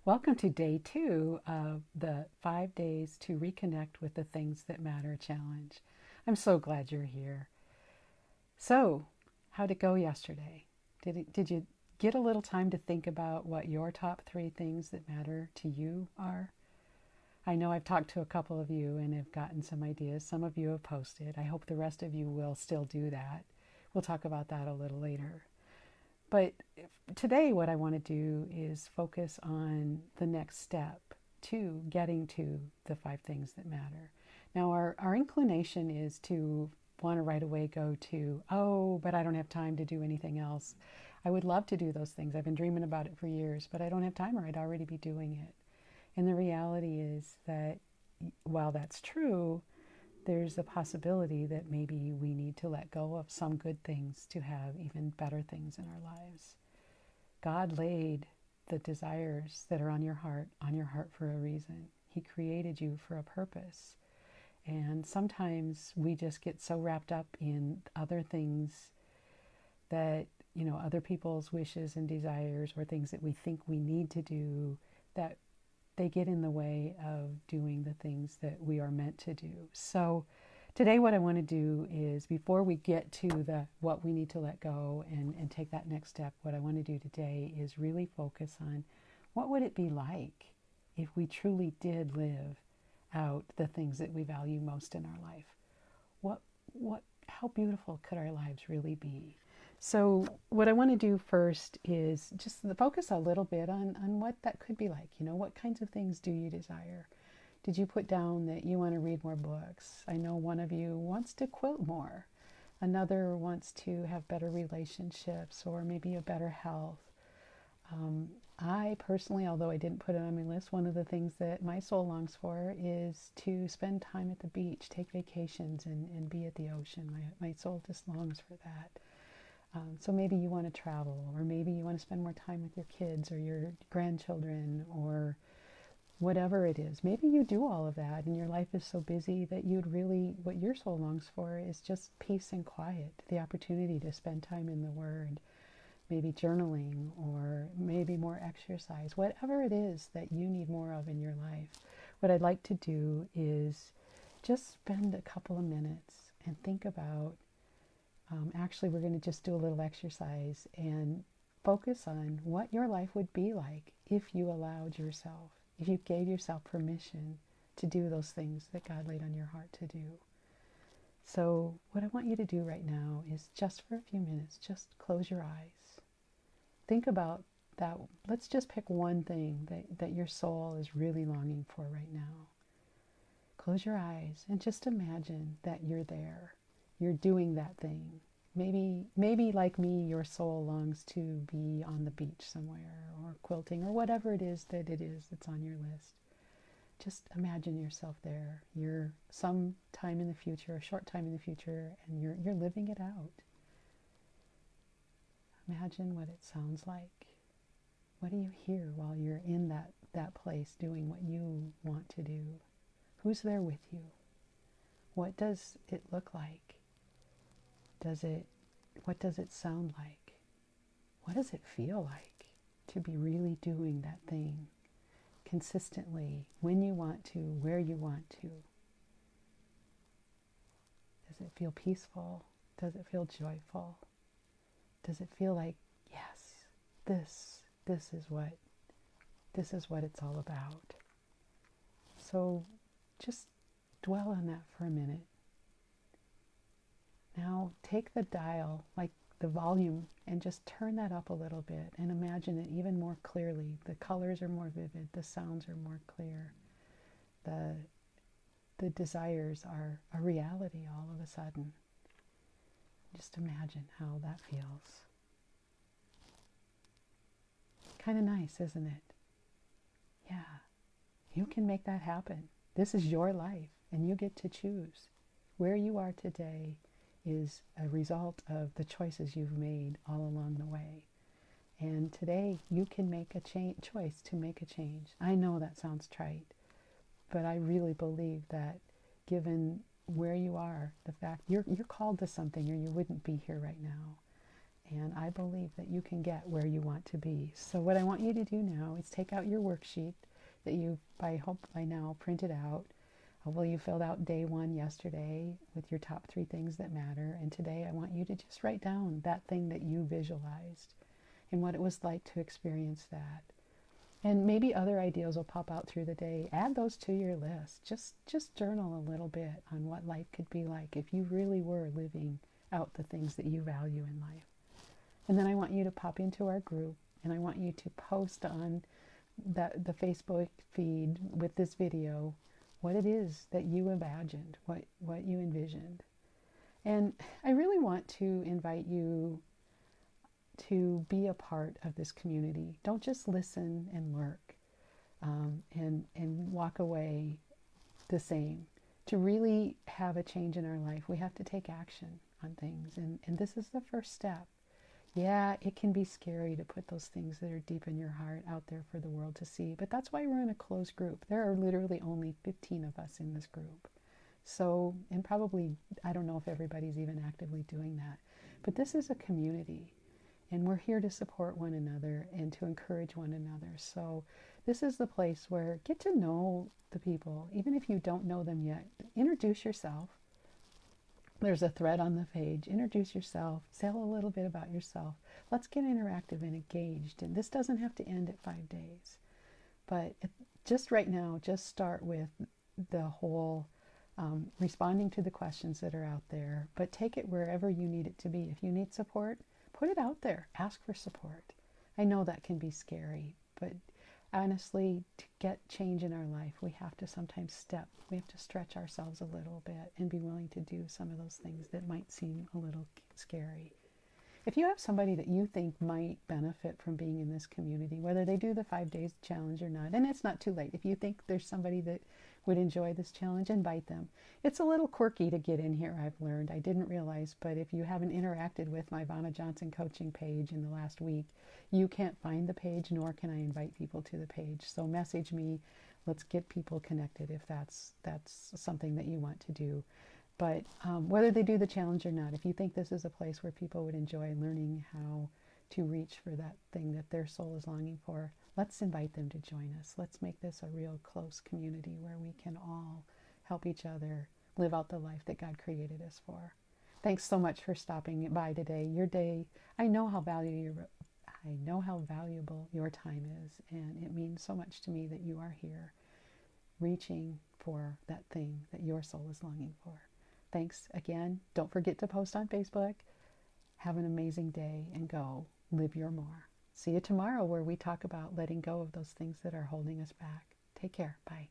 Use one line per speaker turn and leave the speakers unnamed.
Welcome to day 2 of the 5 days to reconnect with the things that matter challenge. I'm so glad you're here. So, how'd it go yesterday? Did you get a little time to think about what your top 3 things that matter to you are? I know I've talked to a couple of you and have gotten some ideas. Some of you have posted. I hope the rest of you will still do that. We'll talk about that a little later. But today, what I want to do is focus on the next step to getting to the 5 things that matter. Now, our inclination is to want to right away go to, oh, but I don't have time to do anything else. I would love to do those things. I've been dreaming about it for years, but I don't have time, or I'd already be doing it. And the reality is that while that's true, there's a possibility that maybe we need to let go of some good things to have even better things in our lives. God laid the desires that are on your heart for a reason. He created you for a purpose. And sometimes we just get so wrapped up in other things that, other people's wishes and desires or things that we think we need to do, that they get in the way of doing the things that we are meant to do. So today what I want to do is, before we get to the what we need to let go and take that next step, what I want to do today is really focus on what would it be like if we truly did live out the things that we value most in our life. How beautiful could our lives really be? So what I want to do first is just focus a little bit on what that could be like. What kinds of things do you desire? Did you put down that you want to read more books? I know one of you wants to quilt more. Another wants to have better relationships or maybe a better health. I personally, although I didn't put it on my list, one of the things that my soul longs for is to spend time at the beach, take vacations and be at the ocean. My soul just longs for that. So maybe you want to travel, or maybe you want to spend more time with your kids or your grandchildren, or whatever it is. Maybe you do all of that and your life is so busy that what your soul longs for is just peace and quiet, the opportunity to spend time in the Word, maybe journaling, or maybe more exercise, whatever it is that you need more of in your life. What I'd like to do is just spend a couple of minutes and think about, actually we're going to just do a little exercise and focus on what your life would be like if you allowed yourself, if you gave yourself permission to do those things that God laid on your heart to do. So what I want you to do right now is, just for a few minutes, just close your eyes. Think about that. Let's just pick one thing that your soul is really longing for right now. Close your eyes and just imagine that you're there. You're doing that thing. Maybe like me, your soul longs to be on the beach somewhere, or quilting, or whatever it is that's on your list. Just imagine yourself there. You're some time in the future, a short time in the future, and you're living it out. Imagine what it sounds like. What do you hear while you're in that place doing what you want to do? Who's there with you? What does it look like? What does it sound like? What does it feel like to be really doing that thing consistently, when you want to, where you want to? Does it feel peaceful? Does it feel joyful? Does it feel like, yes, this is what it's all about? So just dwell on that for a minute. Now take the dial, like the volume, and just turn that up a little bit and imagine it even more clearly. The colors are more vivid, the sounds are more clear. The desires are a reality all of a sudden. Just imagine how that feels. Kind of nice, isn't it? Yeah, you can make that happen. This is your life, and you get to choose. Where you are today is a result of the choices you've made all along the way. And today you can make a choice to make a change. I know that sounds trite, but I really believe that, given where you are, the fact you're called to something, or you wouldn't be here right now. And I believe that you can get where you want to be. So what I want you to do now is take out your worksheet that you, I hope by now, printed out. Hopefully you filled out day 1 yesterday with your top 3 things that matter. And today I want you to just write down that thing that you visualized and what it was like to experience that. And maybe other ideas will pop out through the day. Add those to your list. Just journal a little bit on what life could be like if you really were living out the things that you value in life. And then I want you to pop into our group, and I want you to post on the Facebook feed with this video what it is that you imagined, what you envisioned. And I really want to invite you to be a part of this community. Don't just listen and lurk and walk away the same. To really have a change in our life, we have to take action on things. And this is the first step. Yeah, it can be scary to put those things that are deep in your heart out there for the world to see. But that's why we're in a closed group. There are literally only 15 of us in this group. So, and probably, I don't know if everybody's even actively doing that. But this is a community. And we're here to support one another and to encourage one another. So this is the place where get to know the people. Even if you don't know them yet, introduce yourself. There's a thread on the page. Introduce yourself. Say a little bit about yourself. Let's get interactive and engaged. And this doesn't have to end at 5 days. But just right now, just start with the whole responding to the questions that are out there. But take it wherever you need it to be. If you need support, put it out there. Ask for support. I know that can be scary, but honestly, to get change in our life, we have to sometimes we have to stretch ourselves a little bit and be willing to do some of those things that might seem a little scary. If you have somebody that you think might benefit from being in this community, whether they do the 5 days challenge or not, and it's not too late. If you think there's somebody that would enjoy this challenge, invite them. It's a little quirky to get in here, I've learned. I didn't realize, but if you haven't interacted with my Vanna Johnson coaching page in the last week, you can't find the page, nor can I invite people to the page. So message me. Let's get people connected if that's something that you want to do. But whether they do the challenge or not, if you think this is a place where people would enjoy learning how to reach for that thing that their soul is longing for, let's invite them to join us. Let's make this a real close community where we can all help each other live out the life that God created us for. Thanks so much for stopping by today. Your day, I know how valuable your time is, and it means so much to me that you are here reaching for that thing that your soul is longing for. Thanks again. Don't forget to post on Facebook. Have an amazing day and go live your more. See you tomorrow where we talk about letting go of those things that are holding us back. Take care. Bye.